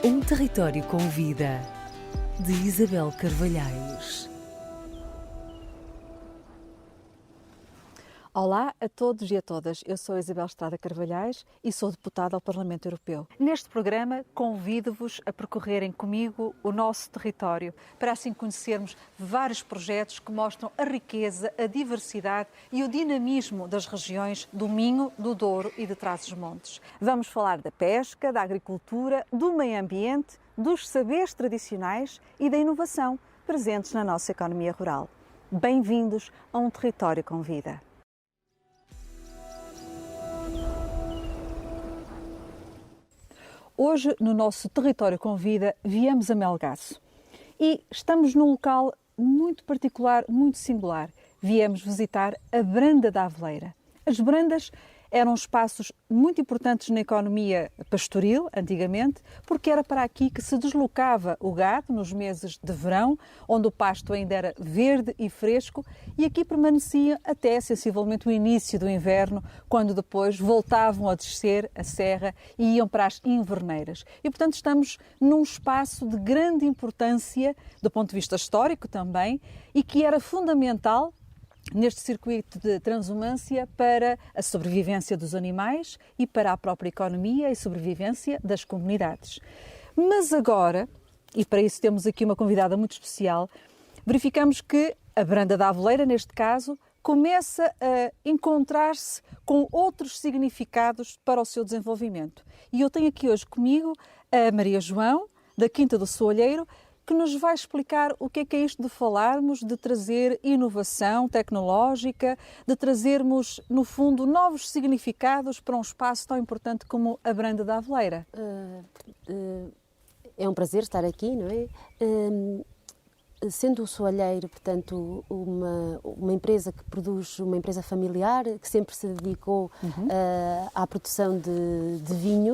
Um território com vida, de Isabel Carvalhais. Olá a todos e a todas, eu sou Isabel Estrada Carvalhais e sou deputada ao Parlamento Europeu. Neste programa convido-vos a percorrerem comigo o nosso território, para assim conhecermos vários projetos que mostram a riqueza, a diversidade e o dinamismo das regiões do Minho, do Douro e de Trás-os-Montes. Vamos falar da pesca, da agricultura, do meio ambiente, dos saberes tradicionais e da inovação presentes na nossa economia rural. Bem-vindos a um território com vida. Hoje, no nosso Território com Vida, viemos a Melgaço e estamos num local muito particular, muito singular. Viemos visitar a Branda da Aveleira. As brandas eram espaços muito importantes na economia pastoril, antigamente, porque era para aqui que se deslocava o gado nos meses de verão, onde o pasto ainda era verde e fresco, e aqui permanecia até sensivelmente o início do inverno, quando depois voltavam a descer a serra e iam para as inverneiras. E, portanto, estamos num espaço de grande importância, do ponto de vista histórico também, e que era fundamental neste circuito de transumância para a sobrevivência dos animais e para a própria economia e sobrevivência das comunidades. Mas agora, e para isso temos aqui uma convidada muito especial, verificamos que a Branda da Aveleira, neste caso, começa a encontrar-se com outros significados para o seu desenvolvimento. E eu tenho aqui hoje comigo a Maria João, da Quinta do Soalheiro, que nos vai explicar o que é isto de falarmos, de trazer inovação tecnológica, de trazermos, no fundo, novos significados para um espaço tão importante como a Branda da Aveleira. É um prazer estar aqui, não é? Sendo o Soalheiro, portanto, uma empresa que produz, uma empresa familiar, que sempre se dedicou à produção de vinho,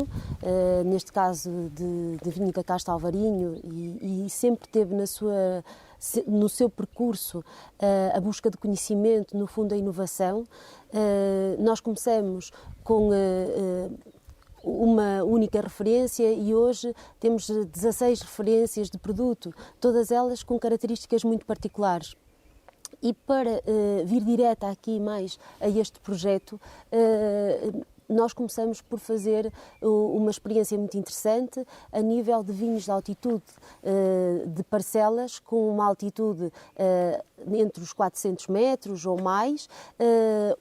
neste caso de vinho da Casta Alvarinho, e sempre teve no seu percurso a busca de conhecimento, no fundo a inovação. Nós começamos com uma única referência e hoje temos 16 referências de produto, todas elas com características muito particulares. E para vir direta aqui mais a este projeto, nós começamos por fazer uma experiência muito interessante a nível de vinhos de altitude, de parcelas com uma altitude entre os 400 metros ou mais,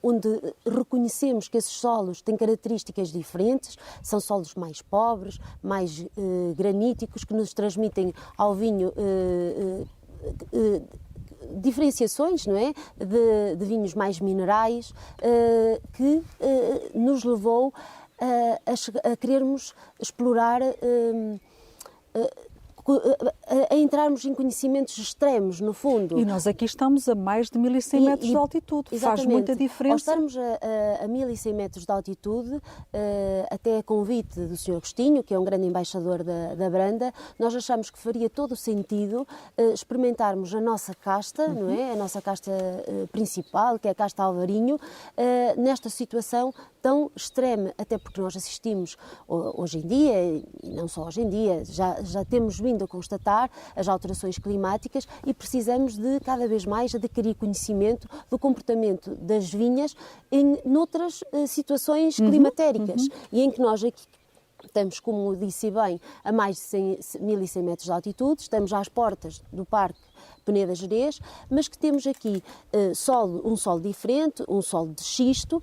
onde reconhecemos que esses solos têm características diferentes, são solos mais pobres, mais graníticos, que nos transmitem ao vinho diferenciações, não é? De vinhos mais minerais, que nos levou a querermos explorar, a entrarmos em conhecimentos extremos, no fundo. E nós aqui estamos a mais de 1100 metros de altitude, faz muita diferença. Ao estarmos a 1100 metros de altitude, até a convite do Sr. Agostinho, que é um grande embaixador da Branda, nós achamos que faria todo o sentido experimentarmos a nossa casta, não é? A nossa casta principal, que é a Casta Alvarinho, nesta situação tão extrema, até porque nós assistimos hoje em dia, e não só hoje em dia, já temos vindo a constatar as alterações climáticas e precisamos de cada vez mais adquirir conhecimento do comportamento das vinhas noutras situações climatéricas e em que nós aqui estamos, como disse bem, a mais de 1100 metros de altitude, estamos às portas do Parque Peneda Gerês, mas que temos aqui um solo diferente, um solo de xisto,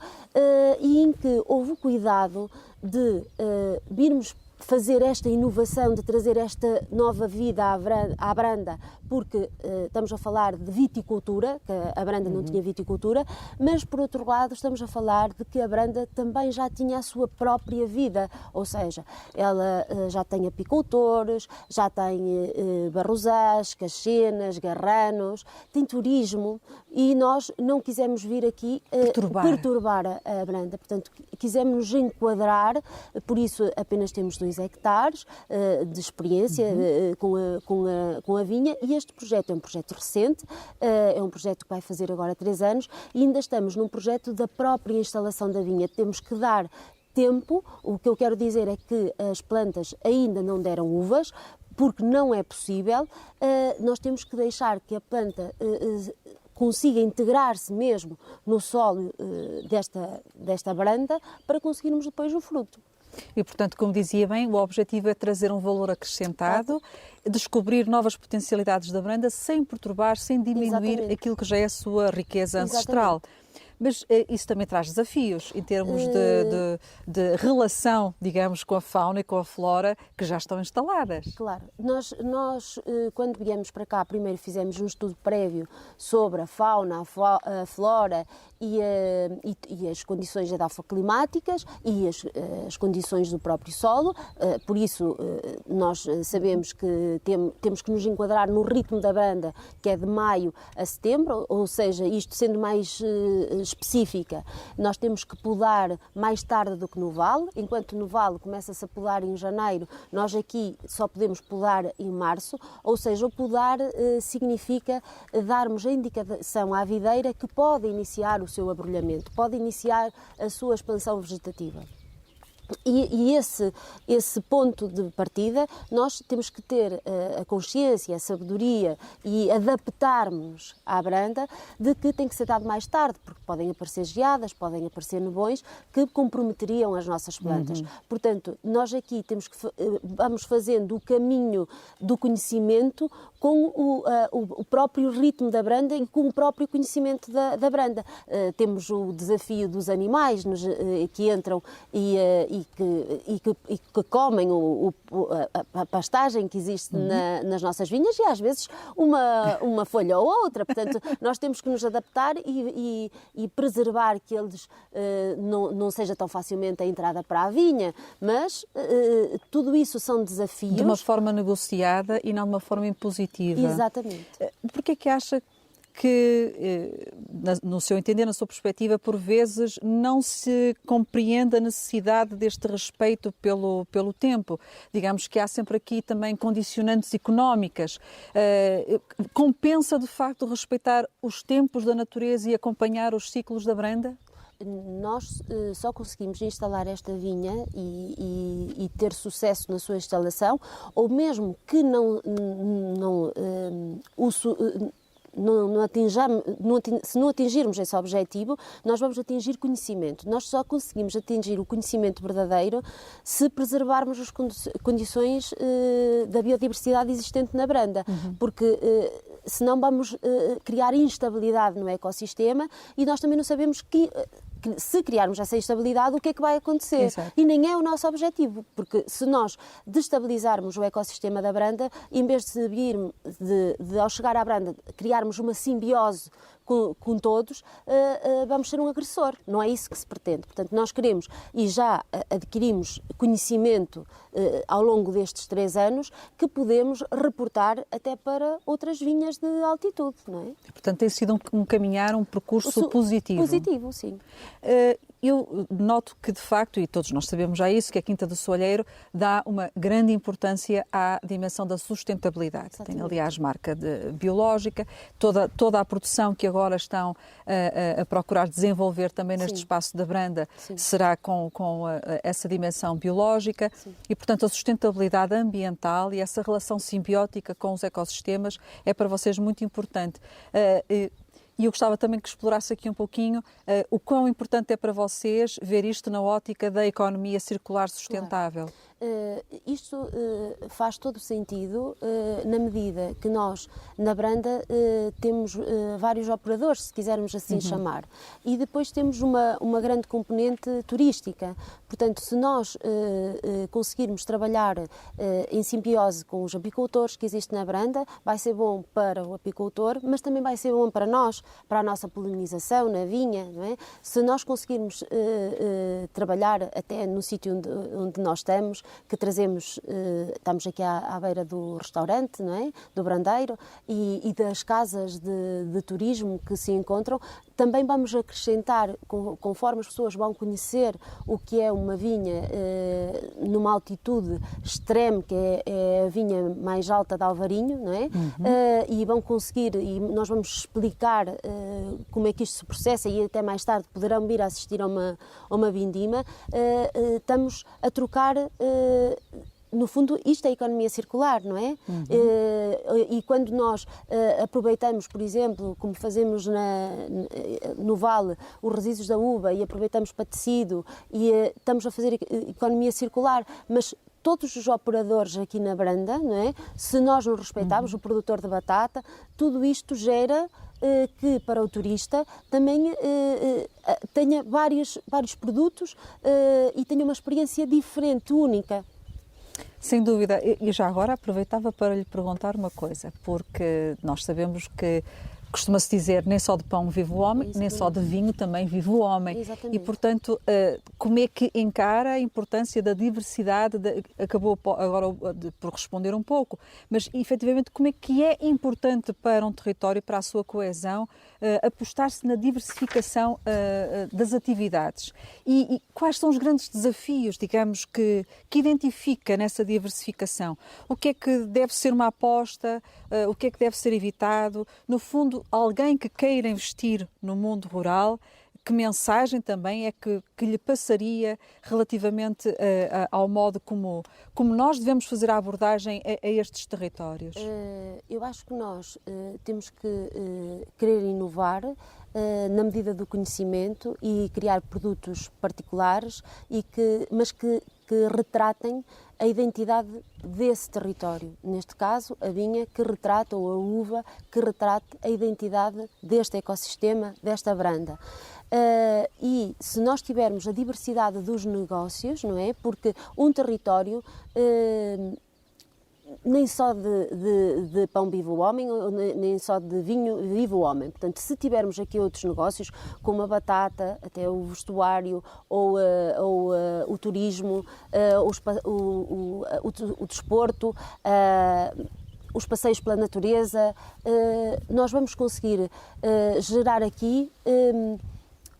e em que houve o cuidado de virmos fazer esta inovação, de trazer esta nova vida à Branda, porque estamos a falar de viticultura, que a Branda não tinha viticultura, mas por outro lado estamos a falar de que a Branda também já tinha a sua própria vida, ou seja, ela já tem apicultores, já tem barrosás, cachenas, garranos, tem turismo, e nós não quisemos vir aqui perturbar a Branda, portanto quisemos nos enquadrar, por isso apenas temos 2 hectares de experiência com a vinha, e este projeto é um projeto recente, é um projeto que vai fazer agora 3 anos, e ainda estamos num projeto da própria instalação da vinha. Temos que dar tempo. O que eu quero dizer é que as plantas ainda não deram uvas, porque não é possível. Nós temos que deixar que a planta consiga integrar-se mesmo no solo desta branda para conseguirmos depois o fruto. E, portanto, como dizia bem, o objetivo é trazer um valor acrescentado, descobrir novas potencialidades da branda sem perturbar, sem diminuir Exatamente. aquilo que já é a sua riqueza ancestral. Mas isso também traz desafios em termos de relação, digamos, com a fauna e com a flora que já estão instaladas. Claro, nós quando viemos para cá, primeiro fizemos um estudo prévio sobre a fauna, a flora e as condições edafoclimáticas e as condições do próprio solo. Por isso, nós sabemos que temos que nos enquadrar no ritmo da branda, que é de maio a setembro, ou seja, isto sendo mais específica, nós temos que podar mais tarde do que no vale. Enquanto no vale começa-se a podar em janeiro, nós aqui só podemos podar em março, ou seja, o podar significa darmos a indicação à videira que pode iniciar o seu abrolhamento, pode iniciar a sua expansão vegetativa. E esse ponto de partida, nós temos que ter a consciência, a sabedoria e adaptarmos à branda de que tem que ser dado mais tarde, porque podem aparecer geadas, podem aparecer nevoeiro que comprometeriam as nossas plantas. Portanto, nós aqui vamos fazendo o caminho do conhecimento com o próprio ritmo da branda e com o próprio conhecimento da branda. Temos o desafio dos animais que entram e que comem a pastagem que existe nas nossas vinhas e às vezes uma folha ou outra. Portanto, nós temos que nos adaptar e preservar que eles não seja tão facilmente a entrada para a vinha, mas tudo isso são desafios. De uma forma negociada e não de uma forma impositiva. Exatamente. Porquê é que acha que, no seu entender, na sua perspectiva, por vezes não se compreende a necessidade deste respeito pelo tempo? Digamos que há sempre aqui também condicionantes económicas. Compensa, de facto, respeitar os tempos da natureza e acompanhar os ciclos da branda? Nós só conseguimos instalar esta vinha e ter sucesso na sua instalação, ou mesmo que se não atingirmos esse objetivo, nós vamos atingir conhecimento. Nós só conseguimos atingir o conhecimento verdadeiro se preservarmos as condições da biodiversidade existente na branda, porque senão vamos criar instabilidade no ecossistema e nós também não sabemos que se criarmos essa instabilidade, o que é que vai acontecer? Exato. E nem é o nosso objetivo, porque se nós destabilizarmos o ecossistema da branda, em vez de ao chegar à branda, criarmos uma simbiose com todos, vamos ser um agressor. Não é isso que se pretende. Portanto, nós queremos, e já adquirimos conhecimento ao longo destes 3 anos, que podemos reportar até para outras vinhas de altitude, não é? Portanto, tem sido um caminhar, um percurso positivo. Positivo, sim. Eu noto que, de facto, e todos nós sabemos já isso, que a Quinta do Soalheiro dá uma grande importância à dimensão da sustentabilidade. Exatamente. Tem, aliás, marca biológica, toda a produção que agora estão a procurar desenvolver também neste espaço da branda será com essa dimensão biológica. Sim. E, portanto, a sustentabilidade ambiental e essa relação simbiótica com os ecossistemas é para vocês muito importante. E eu gostava também que explorasse aqui um pouquinho o quão importante é para vocês ver isto na ótica da economia circular sustentável. Claro. Isto faz todo o sentido na medida que nós, na branda, temos vários operadores, se quisermos assim chamar, e depois temos uma grande componente turística. Portanto, se nós conseguirmos trabalhar em simbiose com os apicultores que existem na branda, vai ser bom para o apicultor, mas também vai ser bom para nós, para a nossa polinização na vinha, não é? Se nós conseguirmos trabalhar até no sítio onde nós estamos, que trazemos, estamos aqui à beira do restaurante, não é? Do brandeiro, e das casas de turismo que se encontram, Também vamos acrescentar, conforme as pessoas vão conhecer o que é uma vinha numa altitude extrema, que é a vinha mais alta de Alvarinho, não é? E vão conseguir, e nós vamos explicar como é que isto se processa, e até mais tarde poderão vir a assistir a uma vindima. Estamos a trocar... No fundo, isto é a economia circular, não é? E quando nós aproveitamos, por exemplo, como fazemos no Vale, os resíduos da uva e aproveitamos para tecido, e estamos a fazer economia circular, mas todos os operadores aqui na Branda, não é? Se nós nos respeitarmos, o produtor de batata, tudo isto gera que para o turista também tenha vários produtos e tenha uma experiência diferente, única. Sem dúvida, e já agora aproveitava para lhe perguntar uma coisa, porque nós sabemos que costuma-se dizer nem só de pão vive o homem, nem só de vinho também vive o homem. Exatamente. E, portanto, como é que encara a importância da diversidade? Acabou agora por responder um pouco, mas efetivamente como é que é importante para um território, para a sua coesão, apostar-se na diversificação das atividades? E quais são os grandes desafios, digamos, que identifica nessa diversificação? O que é que deve ser uma aposta? O que é que deve ser evitado? No fundo, alguém que queira investir no mundo rural, que mensagem também é que lhe passaria relativamente ao modo como nós devemos fazer a abordagem a estes territórios? Eu acho que nós temos que querer inovar na medida do conhecimento e criar produtos particulares, mas que retratem a identidade desse território. Neste caso, a vinha que retrata, ou a uva que retrate a identidade deste ecossistema, desta Branda. E se nós tivermos a diversidade dos negócios, não é? Porque um território nem só de pão vive o homem, nem só de vinho vive o homem. Portanto, se tivermos aqui outros negócios, como a batata, até o vestuário, ou o turismo, o desporto, os passeios pela natureza, nós vamos conseguir gerar aqui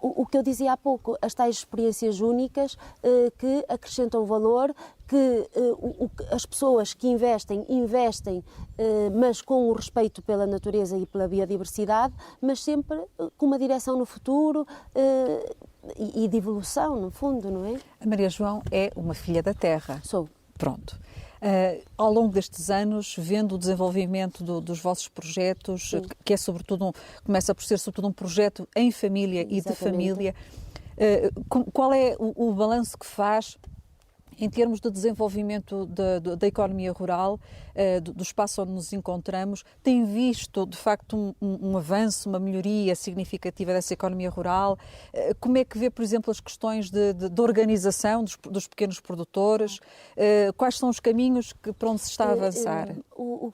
o que eu dizia há pouco, as tais experiências únicas que acrescentam valor, que as pessoas que investem, mas com o respeito pela natureza e pela biodiversidade, mas sempre com uma direção no futuro e de evolução, no fundo, não é? A Maria João é uma filha da terra. Sou. Pronto. Ao longo destes anos, vendo o desenvolvimento dos vossos projetos, que é começa por ser sobretudo um projeto em família e de família, qual é o balanço que faz em termos de desenvolvimento da economia rural, do espaço onde nos encontramos? Tem visto, de facto, um avanço, uma melhoria significativa dessa economia rural? Como é que vê, por exemplo, as questões de organização dos pequenos produtores? Quais são os caminhos para onde se está a avançar? O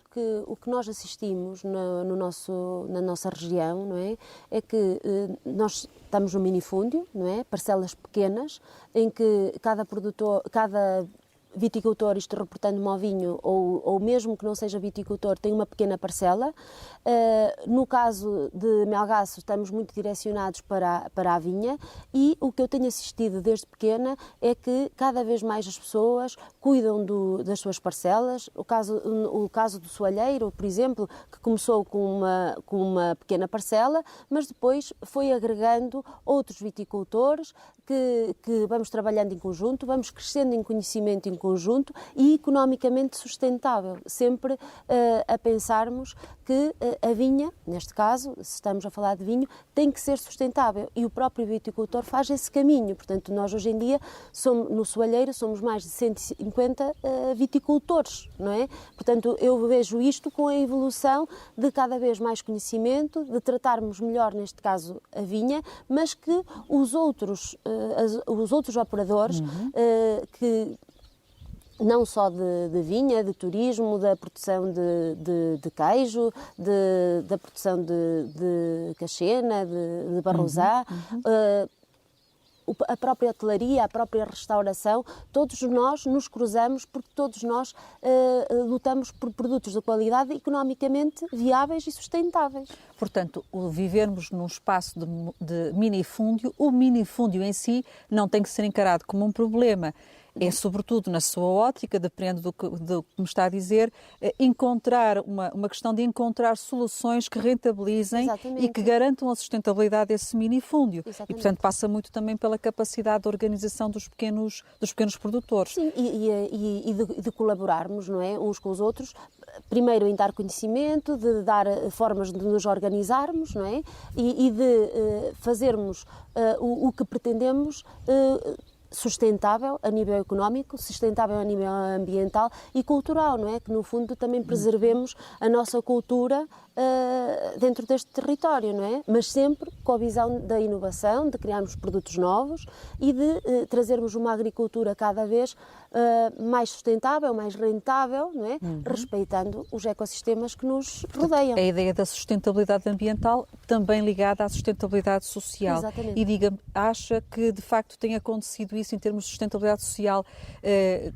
que nós assistimos na nossa região, não é? É que nós estamos no minifúndio, não é? Parcelas pequenas, em que cada viticultor, isto reportando-me ao vinho, ou mesmo que não seja viticultor, tem uma pequena parcela. No caso de Melgaço, estamos muito direcionados para a vinha, e o que eu tenho assistido desde pequena é que cada vez mais as pessoas cuidam das suas parcelas. O caso do soalheiro, por exemplo, que começou com uma pequena parcela, mas depois foi agregando outros viticultores que vamos trabalhando em conjunto, vamos crescendo em conhecimento em conjunto e economicamente sustentável, sempre a pensarmos que a vinha, neste caso, se estamos a falar de vinho, tem que ser sustentável, e o próprio viticultor faz esse caminho. Portanto, nós hoje em dia, no soalheiro, somos mais de 150 viticultores, não é? Portanto, eu vejo isto com a evolução de cada vez mais conhecimento, de tratarmos melhor, neste caso, a vinha, mas que os outros operadores que não só de vinha, de turismo, da produção de queijo, da produção de caxena, de barrosá, a própria hotelaria, a própria restauração, todos nós nos cruzamos porque todos nós lutamos por produtos de qualidade economicamente viáveis e sustentáveis. Portanto, o vivermos num espaço de minifúndio, o minifúndio em si não tem que ser encarado como um problema. É, sobretudo, na sua ótica, depende do que me está a dizer, encontrar uma questão de encontrar soluções que rentabilizem Exatamente. e que garantam a sustentabilidade desse minifúndio. Exatamente. E, portanto, passa muito também pela capacidade de organização dos pequenos produtores. Sim, e de colaborarmos, não é, uns com os outros, primeiro em dar conhecimento, de dar formas de nos organizarmos, não é, e de fazermos o que pretendemos, sustentável a nível económico, sustentável a nível ambiental e cultural, não é? Que no fundo também preservemos a nossa cultura dentro deste território, não é? Mas sempre com a visão da inovação, de criarmos produtos novos e de trazermos uma agricultura cada vez mais sustentável, mais rentável, não é? Respeitando os ecossistemas que nos rodeiam. A ideia da sustentabilidade ambiental também ligada à sustentabilidade social. Exatamente. E diga-me, acha que de facto tem acontecido isso em termos de sustentabilidade social?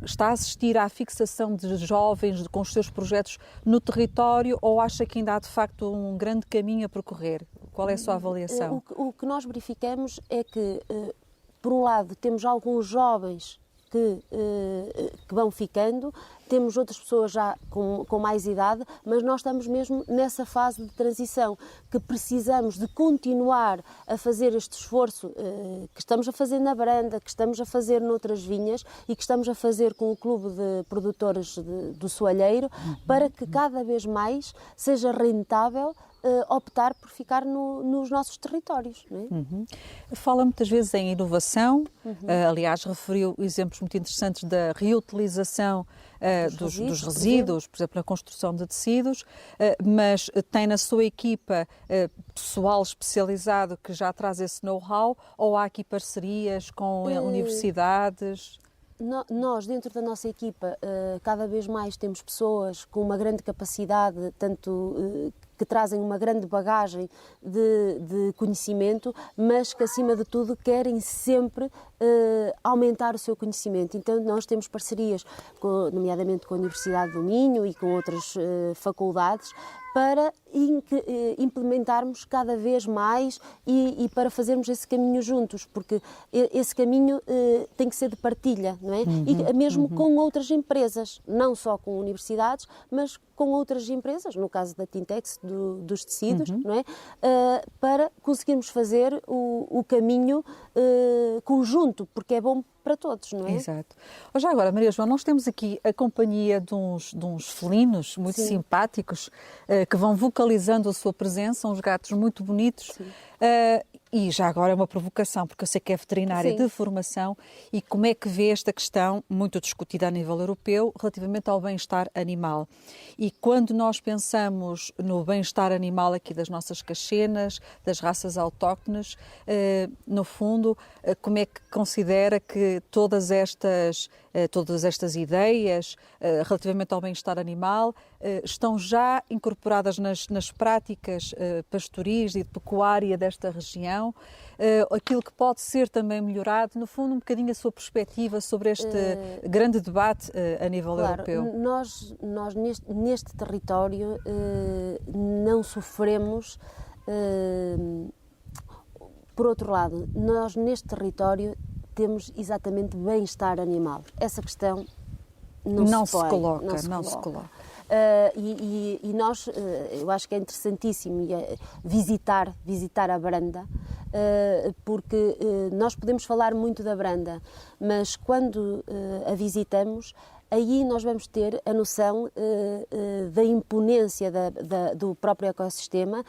Está a assistir à fixação de jovens com os seus projetos no território ou acha que ainda há de facto um grande caminho a percorrer? Qual é a sua avaliação? O que nós verificamos é que, por um lado, temos alguns jovens que vão ficando, temos outras pessoas já com mais idade, mas nós estamos mesmo nessa fase de transição, que precisamos de continuar a fazer este esforço que estamos a fazer na Branda, que estamos a fazer noutras vinhas e que estamos a fazer com o Clube de Produtores do Soalheiro, para que cada vez mais seja rentável optar por ficar nos nossos territórios. Não é? Fala muitas vezes em inovação, aliás, referiu exemplos muito interessantes da reutilização dos resíduos, por exemplo, na construção de tecidos, mas tem na sua equipa pessoal especializado que já traz esse know-how ou há aqui parcerias com universidades? Nós, dentro da nossa equipa, cada vez mais temos pessoas com uma grande capacidade, tanto que trazem uma grande bagagem de conhecimento, mas que, acima de tudo, querem sempre aumentar o seu conhecimento. Então, nós temos parcerias, nomeadamente com a Universidade do Minho e com outras faculdades, para implementarmos cada vez mais e para fazermos esse caminho juntos, porque esse caminho tem que ser de partilha, não é? E mesmo com outras empresas, não só com universidades, mas com outras empresas, no caso da Tintex, dos tecidos, não é? Para conseguirmos fazer o caminho conjunto, porque é bom para todos, não é? Exato. Já agora, Maria João, nós temos aqui a companhia de uns felinos muito simpáticos que vão vocalizando a sua presença, uns gatos muito bonitos. E já agora é uma provocação, porque eu sei que é veterinária de formação e como é que vê esta questão, muito discutida a nível europeu, relativamente ao bem-estar animal. E quando nós pensamos no bem-estar animal aqui das nossas caxenas, das raças autóctones, no fundo, como é que considera que todas estas ideias relativamente ao bem-estar animal estão já incorporadas nas práticas pastoris e de pecuária desta região? Aquilo que pode ser também melhorado, no fundo, um bocadinho a sua perspectiva sobre este grande debate a nível europeu. Nós neste território não sofremos. Por outro lado, nós neste território temos exatamente bem-estar animal. Essa questão não se coloca. E nós, eu acho que é interessantíssimo visitar a Branda, porque nós podemos falar muito da Branda, mas quando a visitamos, aí nós vamos ter a noção da imponência do próprio ecossistema.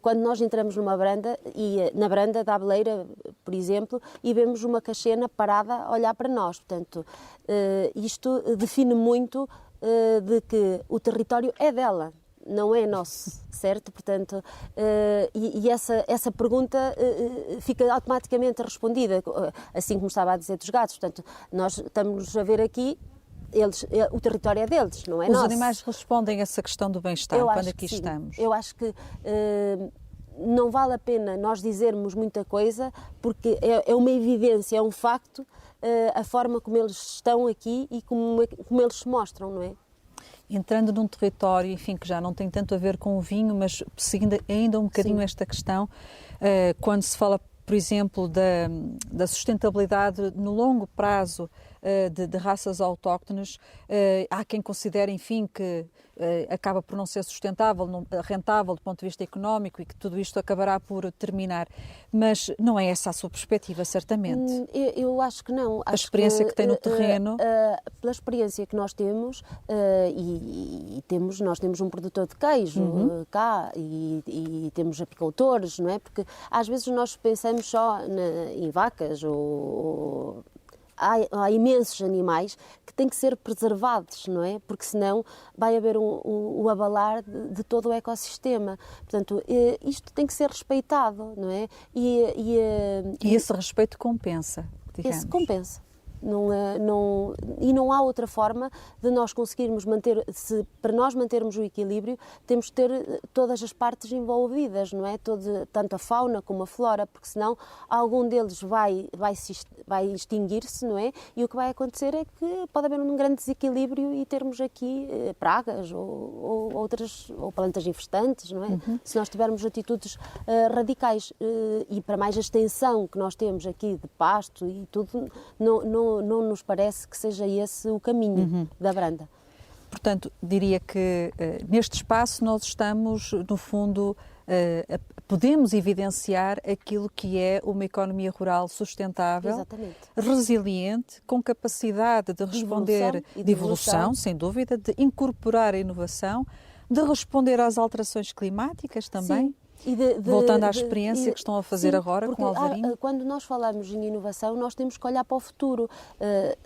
Quando nós entramos numa Branda, e na Branda da Abeleira, por exemplo, e vemos uma caxena parada a olhar para nós. Portanto, isto define muito de que o território é dela, não é nosso, certo? Portanto, essa pergunta fica automaticamente respondida, assim como estava a dizer dos gatos. Portanto, nós estamos a ver aqui, o território é deles, não é nosso. Os animais respondem a essa questão do bem-estar quando aqui estamos? Eu acho que não vale a pena nós dizermos muita coisa, porque é uma evidência, é um facto, a forma como eles estão aqui e como eles se mostram, não é? Entrando num território, enfim, que já não tem tanto a ver com o vinho, mas seguindo ainda um bocadinho esta questão, quando se fala, por exemplo, da sustentabilidade no longo prazo de raças autóctones, há quem considere, enfim, que acaba por não ser sustentável, rentável do ponto de vista económico e que tudo isto acabará por terminar. Mas não é essa a sua perspectiva, certamente. Eu acho que não. A experiência que tem no terreno... Pela experiência que nós temos, nós temos um produtor de queijo cá e temos apicultores, não é? Porque às vezes nós pensamos só em vacas ou há imensos animais que têm que ser preservados, não é? Porque senão vai haver o abalar de todo o ecossistema. Portanto, isto tem que ser respeitado, não é? E esse respeito compensa, digamos. Esse compensa. E não há outra forma de nós conseguirmos manter, para nós mantermos o equilíbrio, temos que ter todas as partes envolvidas, não é? Tanto a fauna como a flora, porque senão algum deles vai extinguir-se, não é? E o que vai acontecer é que pode haver um grande desequilíbrio e termos aqui pragas ou plantas infestantes, não é? Se nós tivermos atitudes radicais e para mais a extensão que nós temos aqui de pasto e tudo, não nos parece que seja esse o caminho da Branda. Portanto, diria que neste espaço nós estamos, no fundo, podemos evidenciar aquilo que é uma economia rural sustentável, exatamente, resiliente, com capacidade de responder, de evolução, sem dúvida, de incorporar a inovação, de responder às alterações climáticas também. Sim. Voltando à experiência que estão a fazer agora com o Alvarinho. Quando nós falamos em inovação, nós temos que olhar para o futuro.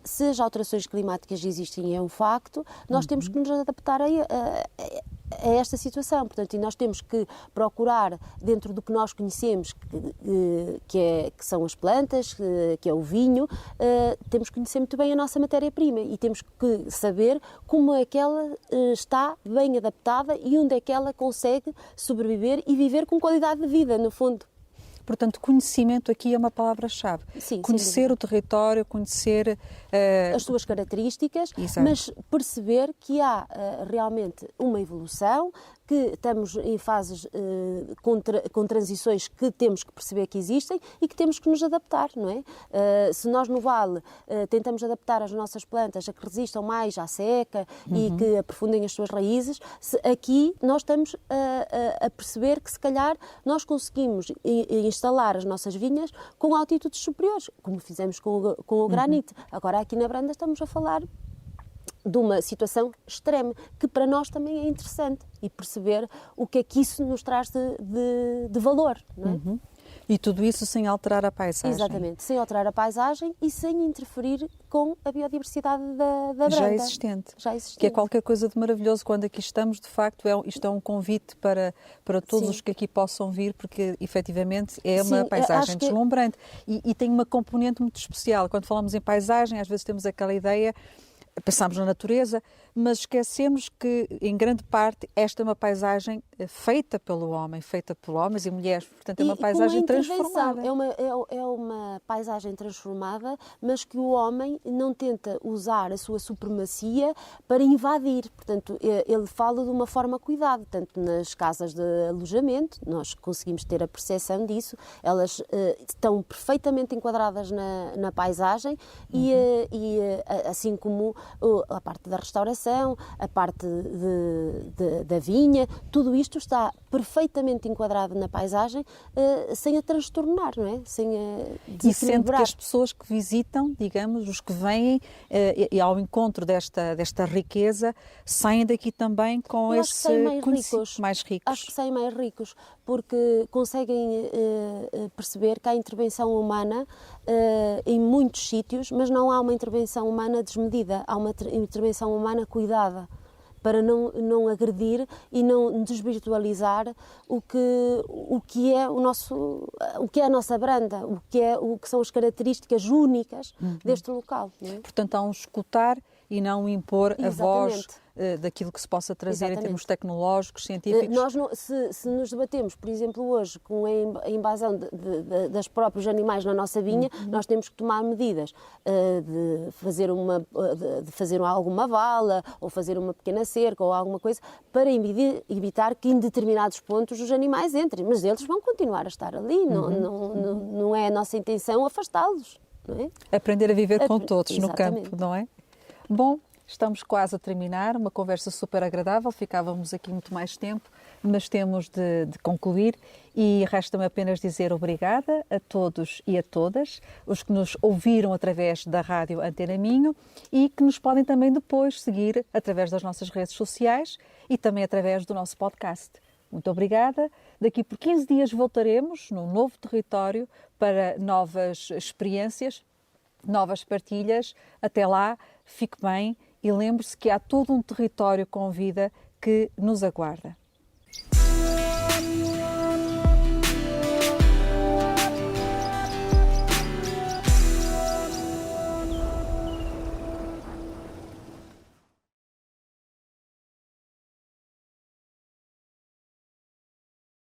Se as alterações climáticas existem, é um facto, nós temos que nos adaptar a esta situação. Portanto, e nós temos que procurar, dentro do que nós conhecemos, que são as plantas, que é o vinho, temos que conhecer muito bem a nossa matéria-prima e temos que saber como é que ela está bem adaptada e onde é que ela consegue sobreviver e viver com qualidade de vida, no fundo. Portanto, conhecimento aqui é uma palavra-chave. Sim, conhecer o território, conhecer... as suas características, exato, mas perceber que há realmente uma evolução, que estamos em fases com transições que temos que perceber que existem e que temos que nos adaptar, não é? Se nós no Vale tentamos adaptar as nossas plantas a que resistam mais à seca e que aprofundem as suas raízes, aqui nós estamos a perceber que se calhar nós conseguimos instalar as nossas vinhas com altitudes superiores, como fizemos com o granito. Agora aqui na Branda estamos a falar de uma situação extrema, que para nós também é interessante, e perceber o que é que isso nos traz de valor, não é? E tudo isso sem alterar a paisagem. Exatamente, sem alterar a paisagem e sem interferir com a biodiversidade da Branda. Já existente. Que é qualquer coisa de maravilhoso. Quando aqui estamos, de facto, isto é um convite para todos os que aqui possam vir, porque efetivamente é uma paisagem deslumbrante. E tem uma componente muito especial. Quando falamos em paisagem, às vezes temos aquela ideia, pensamos na natureza, mas esquecemos que, em grande parte, esta é uma paisagem feita pelo homem, feita por homens e mulheres. Portanto, é uma paisagem transformada. É uma paisagem transformada, mas que o homem não tenta usar a sua supremacia para invadir. Portanto, ele fala de uma forma cuidada, tanto nas casas de alojamento, nós conseguimos ter a percepção disso, elas estão perfeitamente enquadradas na paisagem e assim como a parte da restauração, a parte da vinha, tudo isto está perfeitamente enquadrado na paisagem, sem a transtornar, não é? Sem e sente que as pessoas que visitam, digamos, os que vêm e ao encontro desta riqueza, saem daqui também com esse conhecimento mais ricos. Acho que saem mais ricos, porque conseguem perceber que há intervenção humana em muitos sítios, mas não há uma intervenção humana desmedida, há uma intervenção humana cuidada, para não agredir e não desvirtualizar o que é a nossa Branda, o que são as características únicas deste local. Não é? Portanto, há um escutar e não impor a voz daquilo que se possa trazer Exatamente. em termos tecnológicos, científicos. Nós se nos debatemos, por exemplo, hoje com a invasão dos próprios animais na nossa vinha, nós temos que tomar medidas de fazer alguma vala ou fazer uma pequena cerca ou alguma coisa para evitar que em determinados pontos os animais entrem, mas eles vão continuar a estar ali, não é a nossa intenção afastá-los. Não é? Aprender a viver com todos no Exatamente. campo, não é? Bom, estamos quase a terminar, uma conversa super agradável, ficávamos aqui muito mais tempo, mas temos de concluir e resta-me apenas dizer obrigada a todos e a todas, os que nos ouviram através da rádio Antena Minho e que nos podem também depois seguir através das nossas redes sociais e também através do nosso podcast. Muito obrigada. Daqui por 15 dias voltaremos num novo território para novas experiências, novas partilhas. Até lá, fique bem e lembre-se que há todo um território com vida que nos aguarda.